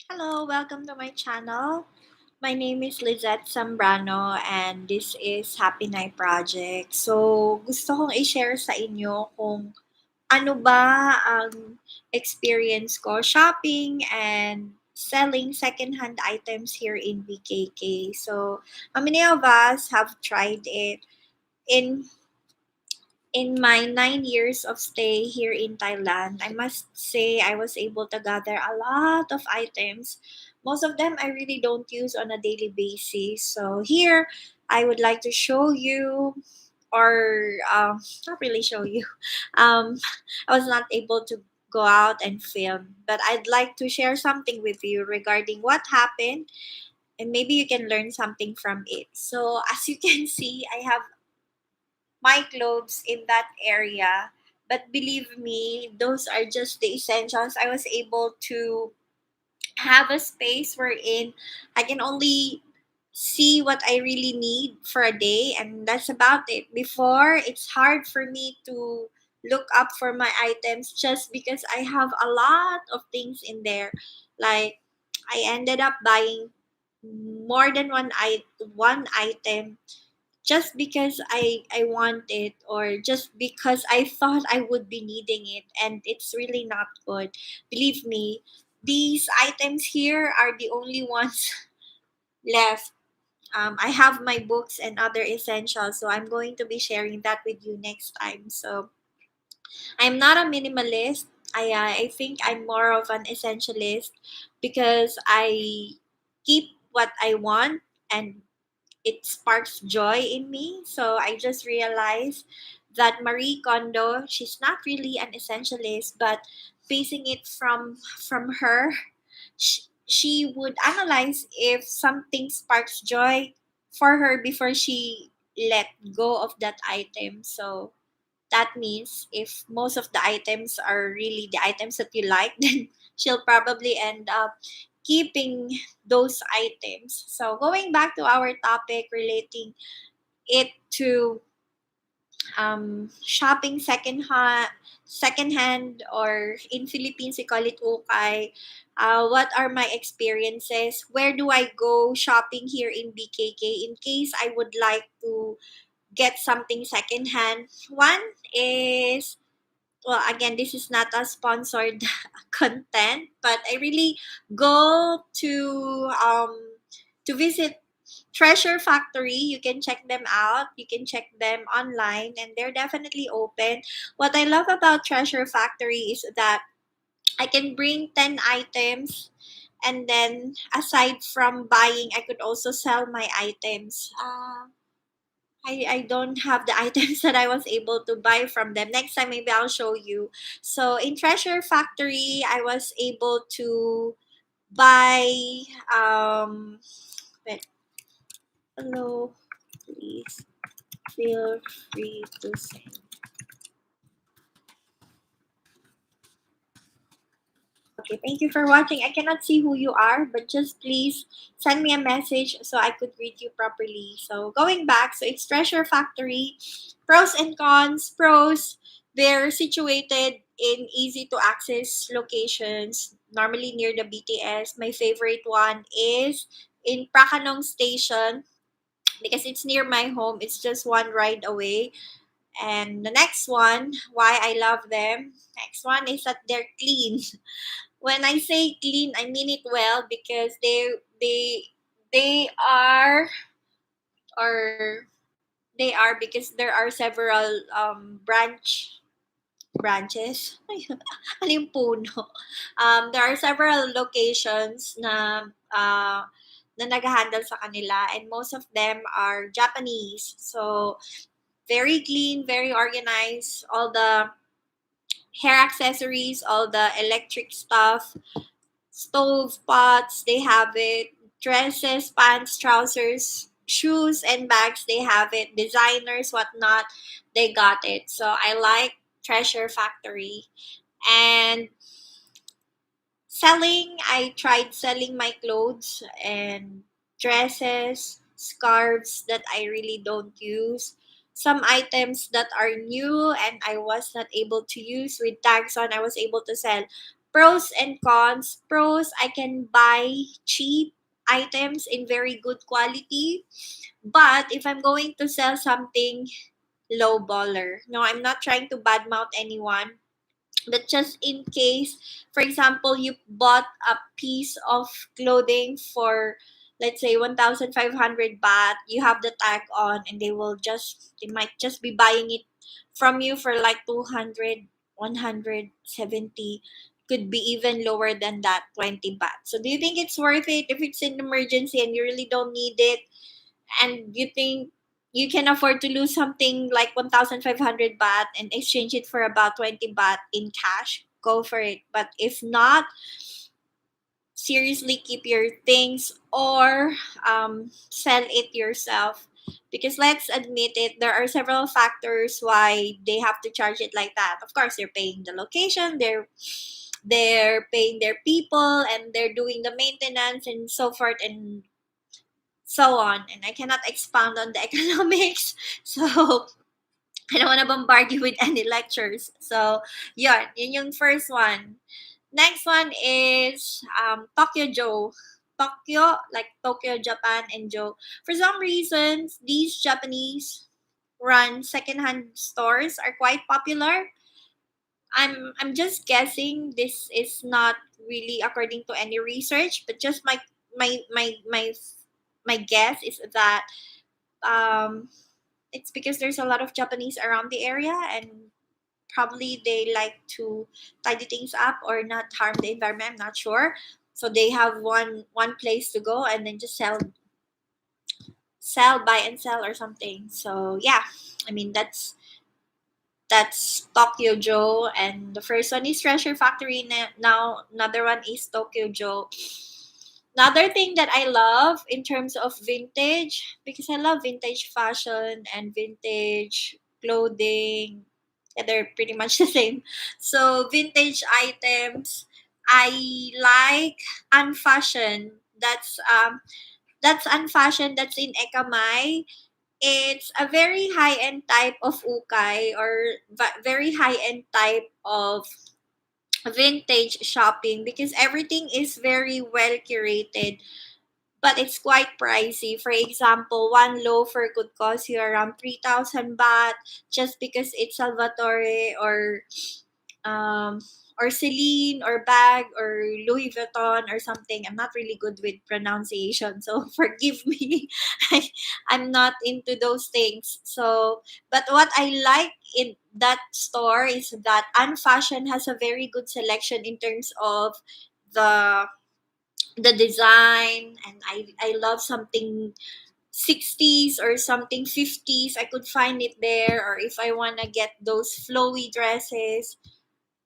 Hello, welcome to my channel. My name is Lizette Zambrano and this is Happy Night Project. So, gusto kong i-share sa inyo kung ano ba ang experience ko shopping and selling secondhand items here in BKK. So, how many of us have tried it? In in my 9 years of stay here in Thailand, I must say I was able to gather a lot of items. Most of them I really don't use on a daily basis. So here, I would like to show you, or not really show you. Um, I was not able to go out and film, but I'd like to share something with you regarding what happened, and maybe you can learn something from it. So as you can see, I have my clothes in that area. But believe me, those are just the essentials. I was able to have a space wherein I can only see what I really need for a day, and that's about it. Before, it's hard for me to look up for my items just because I have a lot of things in there. Like, I ended up buying more than one item just because I want it, or just because I thought I would be needing it, and it's really not good. Believe me, these items here are the only ones left. I have my books and other essentials, so I'm going to be sharing that with you next time. So I'm not a minimalist. I think I'm more of an essentialist because I keep what I want, and it sparks joy in me. So I just realized that Marie Kondo, she's not really an essentialist, but facing it from her, she would analyze if something sparks joy for her before she let go of that item. So that means if most of the items are really the items that you like, then she'll probably end up keeping those items. So going back to our topic relating it to shopping second hand, or in Philippines we call it ukay. What are my experiences? Where do I go shopping here in BKK in case I would like to get something secondhand? One is, well, again, this is not a sponsored content, but I really go to visit Treasure Factory. You can check them out. You can check them online, and they're definitely open. What I love about Treasure Factory is that I can bring 10 items, and then aside from buying, I could also sell my items. I don't have the items that I was able to buy from them. Next time, maybe I'll show you. So in Treasure Factory, I was able to buy, wait, hello, please feel free to say. Okay, thank you for watching. I cannot see who you are, but just please send me a message so I could read you properly. So going back, so it's Treasure Factory. Pros and cons. Pros, they're situated in easy to access locations, normally near the BTS. My favorite one is in Prakanong Station because it's near my home. It's just one ride away. And the next one, why I love them, next one is that they're clean. When I say clean, I mean it well because they are, or they are because there are several branches. Ano yung puno? There are several locations na nag-handle sa kanila, and most of them are Japanese. So very clean, very organized. All the hair accessories, all the electric stuff, stove pots, they have it. Dresses, pants, trousers, shoes, and bags, they have it. Designers, whatnot, they got it. So I like Treasure Factory. And selling, I tried selling my clothes and dresses, scarves that I really don't use. Some items that are new and I was not able to use with tags on, I was able to sell. Pros and cons. Pros, I can buy cheap items in very good quality. But if I'm going to sell something low baller, no, I'm not trying to badmouth anyone, but just in case, for example, you bought a piece of clothing for, let's say, 1,500 baht, you have the tag on, and they might just be buying it from you for like 200, 170, could be even lower than that, 20 baht. So do you think it's worth it if it's an emergency and you really don't need it, and you think you can afford to lose something like 1,500 baht and exchange it for about 20 baht in cash? Go for it. But if not, seriously keep your things, or sell it yourself. Because let's admit it, there are several factors why they have to charge it like that. Of course, they're paying the location, they're paying their people, and they're doing the maintenance and so forth and so on. And I cannot expound on the economics. So I don't want to bombard you with any lectures. So yun yung first one. Next one is Tokyo Joe. Tokyo, like Tokyo, Japan, and Joe. For some reasons, these Japanese run secondhand stores are quite popular. I'm just guessing. This is not really according to any research, but just my my my my guess is that um it's because there's a lot of Japanese around the area, and probably they like to tidy things up or not harm the environment. I'm not sure. So they have one place to go and then just sell, buy and sell or something. So yeah, I mean that's Tokyo Joe, and the first one is Treasure Factory. Now another one is Tokyo Joe. Another thing that I love in terms of vintage, because I love vintage fashion and vintage clothing. Yeah, they're pretty much the same. So vintage items, I like unfashion. That's unfashion. That's in Ekamai. It's a very high end type of ukay, or very high end type of vintage shopping, because everything is very well curated, but it's quite pricey. For example, one loafer could cost you around 3,000 baht just because it's Salvatore um or Celine or bag or Louis Vuitton or something. I'm not really good with pronunciation, so forgive me. I'm not into those things. So, but what I like in that store is that Unfashion has a very good selection in terms of the design, and I love something 60s or something 50s. I could find it there. Or if I want to get those flowy dresses,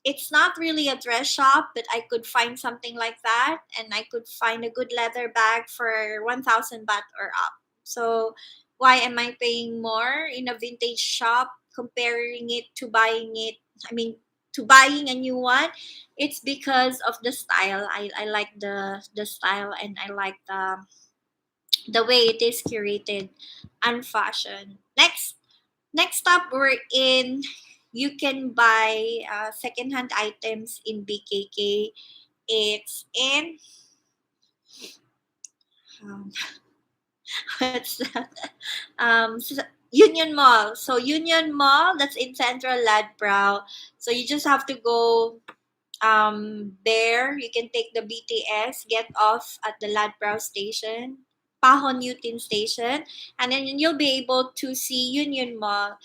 it's not really a dress shop, but I could find something like that, and I could find a good leather bag for 1,000 baht or up. So why am I paying more in a vintage shop comparing it to buying it? I mean, to buying a new one, it's because of the style. I like the style, and I like the way it is curated and fashion. Next up, we're in. You can buy secondhand items in BKK. It's in um, what's that? Union Mall. So Union Mall, that's in Central Ladbrow. So you just have to go there. You can take the BTS, get off at the Ladbrow station, Pahon Yutin station, and then you'll be able to see Union Mall.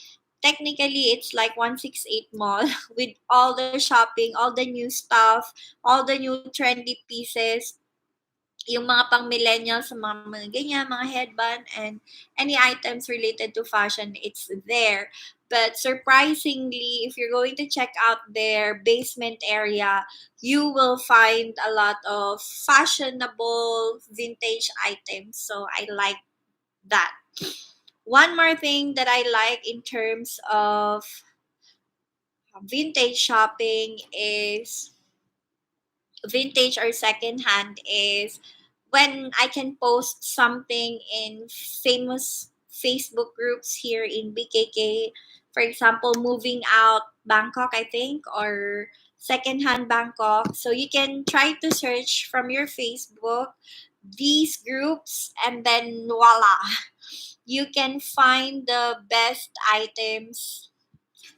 Technically, it's like 168 Mall with all the shopping, all the new stuff, all the new trendy pieces, yung mga pang millennials, mga ganyan, mga headband, and any items related to fashion, it's there. But surprisingly, if you're going to check out their basement area, you will find a lot of fashionable vintage items. So I like that. One more thing that I like in terms of vintage shopping is vintage or secondhand is when I can post something in famous Facebook groups here in BKK. For example, moving out Bangkok, I think, or secondhand Bangkok. So you can try to search from your Facebook these groups, and then voila, you can find the best items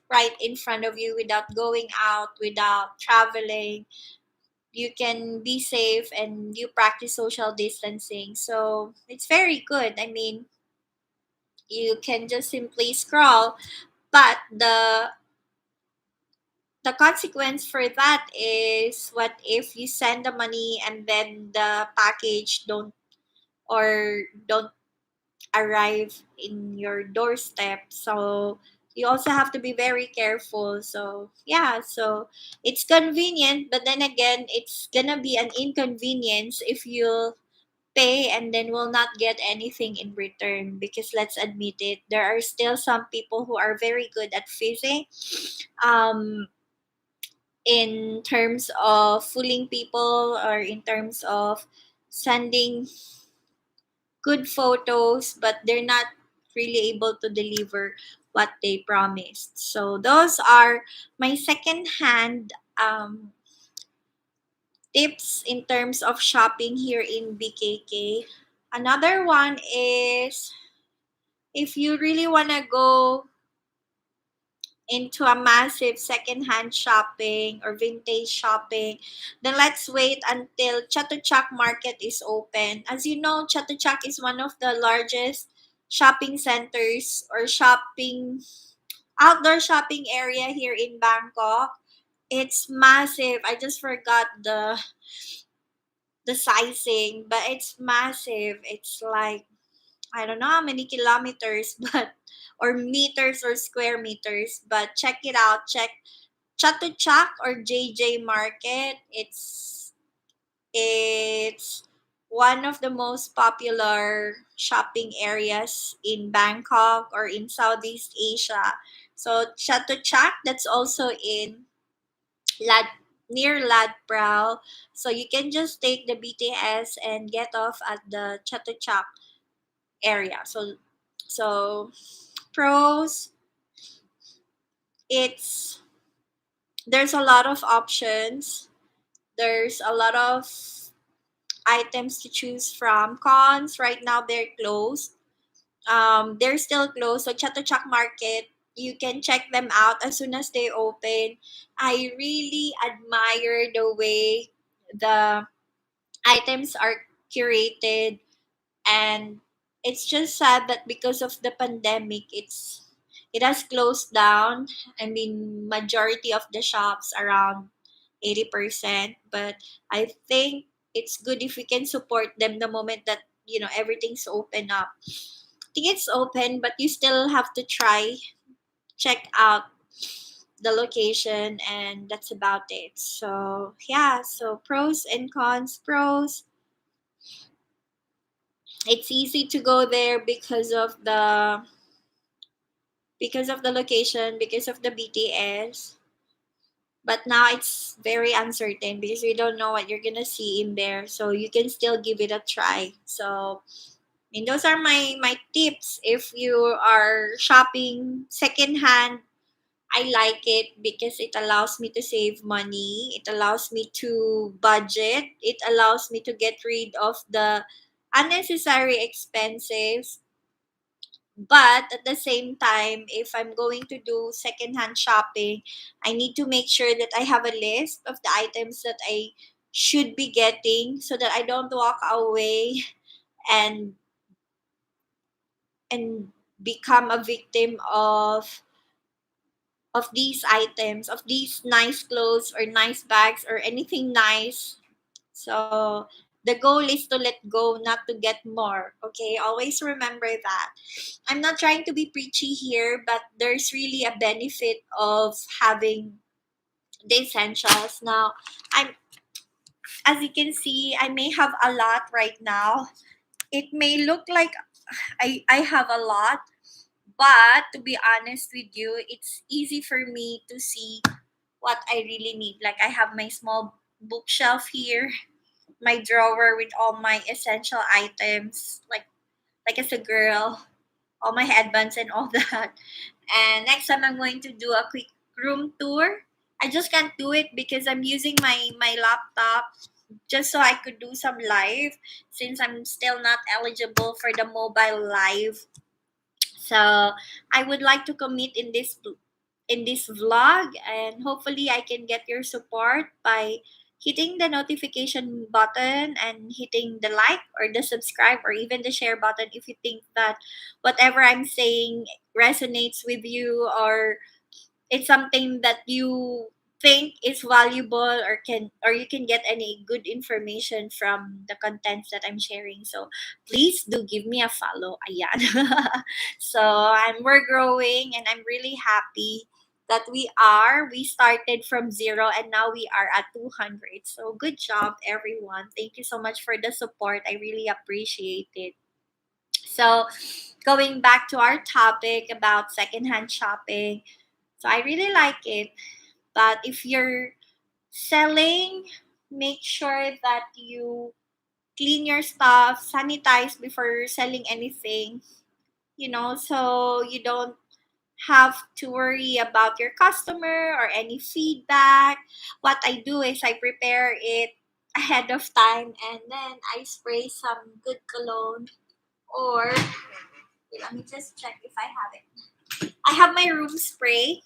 right in front of you without going out, without traveling. You can be safe and you practice social distancing. So it's very good. I mean, you can just simply scroll, but the consequence for that is, what if you send the money and then the package don't arrive in your doorstep? So you also have to be very careful. So yeah, so it's convenient, but then again, it's gonna be an inconvenience if you pay and then will not get anything in return, because let's admit it, there are still some people who are very good at phishing, um in terms of fooling people, or in terms of sending good photos, but they're not really able to deliver what they promised. So those are my second hand tips in terms of shopping here in BKK. Another one is, if you really want to go into a massive secondhand shopping or vintage shopping, then let's wait until Chatuchak Market is open. As you know, Chatuchak is one of the largest shopping centers, or shopping outdoor shopping area here in Bangkok. It's massive. I just forgot the sizing, but it's massive. It's like, I don't know how many kilometers, but or meters or square meters, but check it out. Check Chatuchak or JJ Market. It's one of the most popular shopping areas in Bangkok or in Southeast Asia. So Chatuchak, that's also in Lad near Ladprao. So you can just take the BTS and get off at the Chatuchak area. So pros, it's there's a lot of options. There's a lot of items to choose from. Cons, right now they're closed. They're still closed. So Chatuchak Market, you can check them out as soon as they open. I really admire the way the items are curated, and it's just sad that because of the pandemic, it has closed down. I mean, majority of the shops, around 80%, but I think it's good if we can support them the moment that, everything's open up. I think it's open, but you still have to try, check out the location, and that's about it. So yeah, so pros and cons. Pros, it's easy to go there because of the location, because of the BTS. But now it's very uncertain because we don't know what you're gonna see in there. So you can still give it a try. So, I mean, those are my tips. If you are shopping secondhand, I like it because it allows me to save money. It allows me to budget. It allows me to get rid of the unnecessary expenses. But at the same time, if I'm going to do secondhand shopping, I need to make sure that I have a list of the items that I should be getting, so that I don't walk away and and become a victim of these items, of these nice clothes or nice bags or anything nice. So the goal is to let go, not to get more. Okay, always remember that. I'm not trying to be preachy here, but there's really a benefit of having the essentials. Now, I'm as you can see, I may have a lot right now. It may look like I have a lot, but to be honest with you, it's easy for me to see what I really need. Like, I have my small bookshelf here, my drawer with all my essential items, like as a girl, all my headbands and all that. And next time I'm going to do a quick room tour. I just can't do it because I'm using my laptop just so I could do some live since I'm still not eligible for the mobile live. So I would like to commit in this vlog, and hopefully I can get your support by hitting the notification button and hitting the like or the subscribe or even the share button if you think that whatever I'm saying resonates with you, or it's something that you think is valuable, or you can get any good information from the contents that I'm sharing. So please do give me a follow. Ayan. So we're growing, and I'm really happy that we started from zero and now we are at 200. So good job everyone. Thank you so much for the support. I really appreciate it. So going back to our topic about secondhand shopping, so I really like it. But if you're selling, make sure that you clean your stuff, sanitize before selling anything, so you don't have to worry about your customer or any feedback. What I do is I prepare it ahead of time, and then I spray some good cologne, or wait, let me just check if I have it. I have my room spray.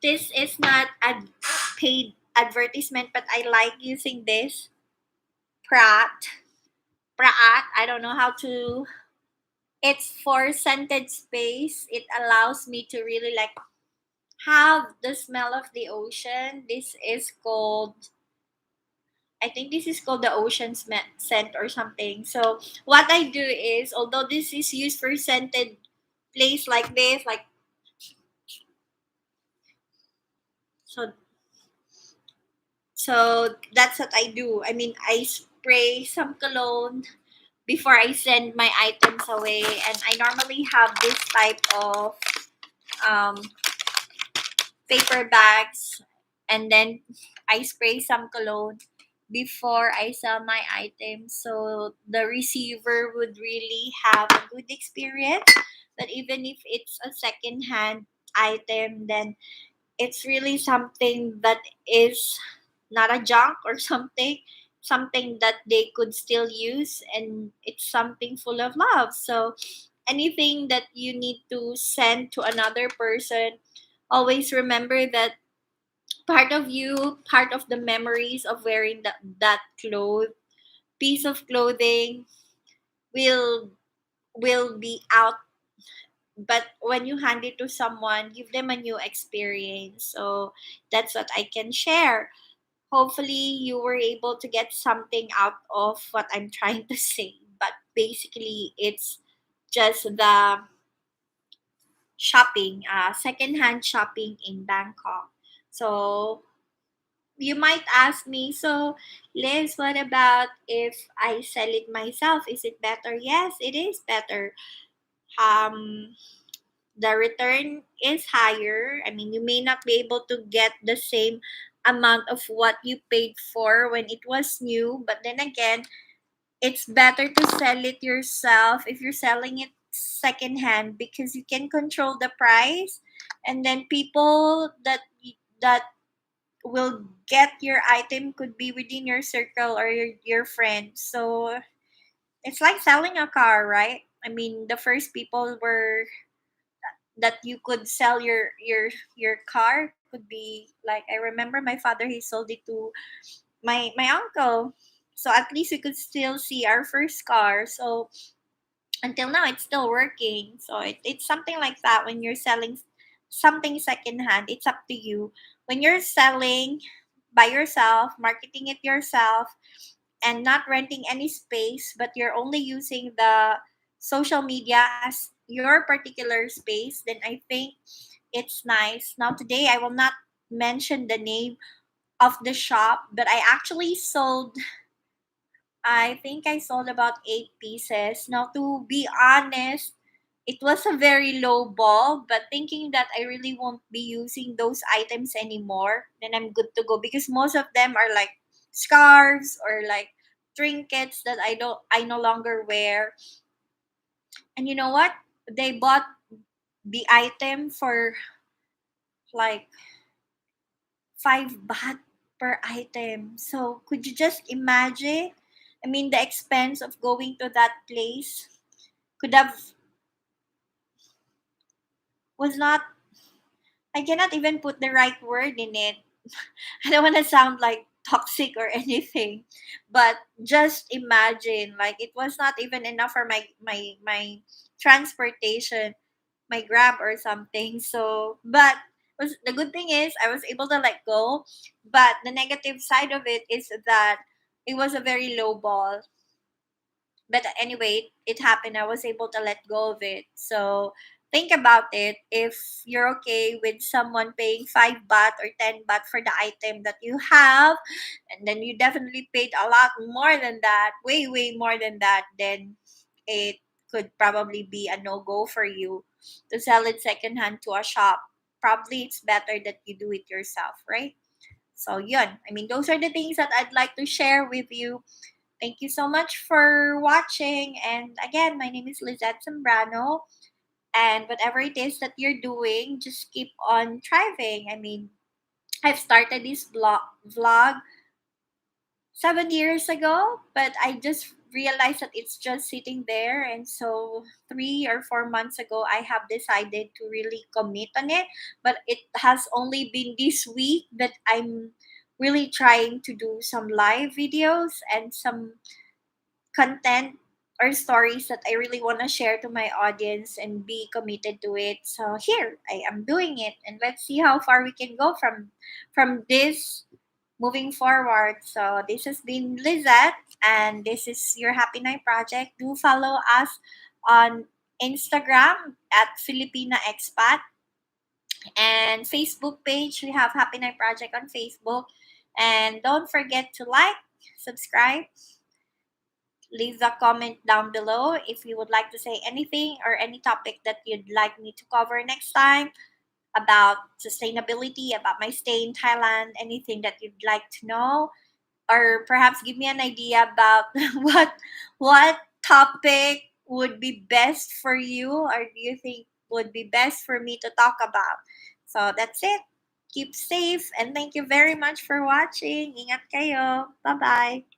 This is not a paid advertisement, but I like using this. Prat. Praat. I don't know how to. It's for scented space. It allows me to really like have the smell of the ocean. This is called, I think this is called the ocean scent or something. So what I do is, although this is used for scented place like this, like, so that's what I do. I mean, I spray some cologne before I send my items away, and I normally have this type of um, paper bags, and then I spray some cologne before I sell my items, so the receiver would really have a good experience. But even if it's a second hand item, then it's really something that is not a junk or something that they could still use, and it's something full of love. So anything that you need to send to another person, always remember that part of you, part of the memories of wearing that piece of clothing will be out. But when you hand it to someone, give them a new experience. So that's what I can share. Hopefully you were able to get something out of what I'm trying to say. But basically, it's just the shopping, secondhand shopping in Bangkok. So you might ask me, so Liz, what about if I sell it myself? Is it better? Yes, it is better. Um, the return is higher. I mean, you may not be able to get the same amount of what you paid for when it was new, but then again, it's better to sell it yourself if you're selling it secondhand, because you can control the price, and then people that will get your item could be within your circle or your friends. So it's like selling a car, right? I mean, the first people were that you could sell your car could be like, I remember my father, he sold it to my uncle. So at least we could still see our first car. So until now it's still working. So it's something like that. When you're selling something secondhand, it's up to you. When you're selling by yourself, marketing it yourself, and not renting any space, but you're only using the social media as your particular space, then I think it's nice. Now today I will not mention the name of the shop, but I think I sold about 8 pieces. Now, to be honest, it was a very low ball, but thinking that I really won't be using those items anymore, then I'm good to go, because most of them are like scarves or like trinkets that I no longer wear. And you know what? They bought the item for like 5 baht per item. So could you just imagine? I mean, the expense of going to that place could have was not. I cannot even put the right word in it. I don't want to sound like toxic or anything, but just imagine, like, it was not even enough for my transportation, my grab or something. So, but was the good thing is I was able to let go, but the negative side of it is that it was a very low ball. But anyway, it happened. I was able to let go of it. So think about it. If you're okay with someone paying 5 baht or 10 baht for the item that you have, and then you definitely paid a lot more than that, way more than that, then it could probably be a no go for you to sell it secondhand to a shop. Probably it's better that you do it yourself, right? So yun. I mean, those are the things that I'd like to share with you. Thank you so much for watching. And again, my name is Lizette Zambrano. And whatever it is that you're doing, just keep on thriving. I mean, I've started this vlog 7 years ago, but I just realized that it's just sitting there. And so 3 or 4 months ago, I have decided to really commit on it. But it has only been this week that I'm really trying to do some live videos and some content or stories that I really want to share to my audience and be committed to it. So here, I am doing it, and let's see how far we can go from this moving forward. So this has been Lizette, and this is your Happy Night Project. Do follow us on Instagram at Filipina Expat, and Facebook page. We have Happy Night Project on Facebook. And don't forget to like, subscribe, leave a comment down below if you would like to say anything or any topic that you'd like me to cover next time about sustainability, about my stay in Thailand, anything that you'd like to know, or perhaps give me an idea about what topic would be best for you, or do you think would be best for me to talk about. So that's it. Keep safe and thank you very much for watching. Ingat kayo. Bye-bye.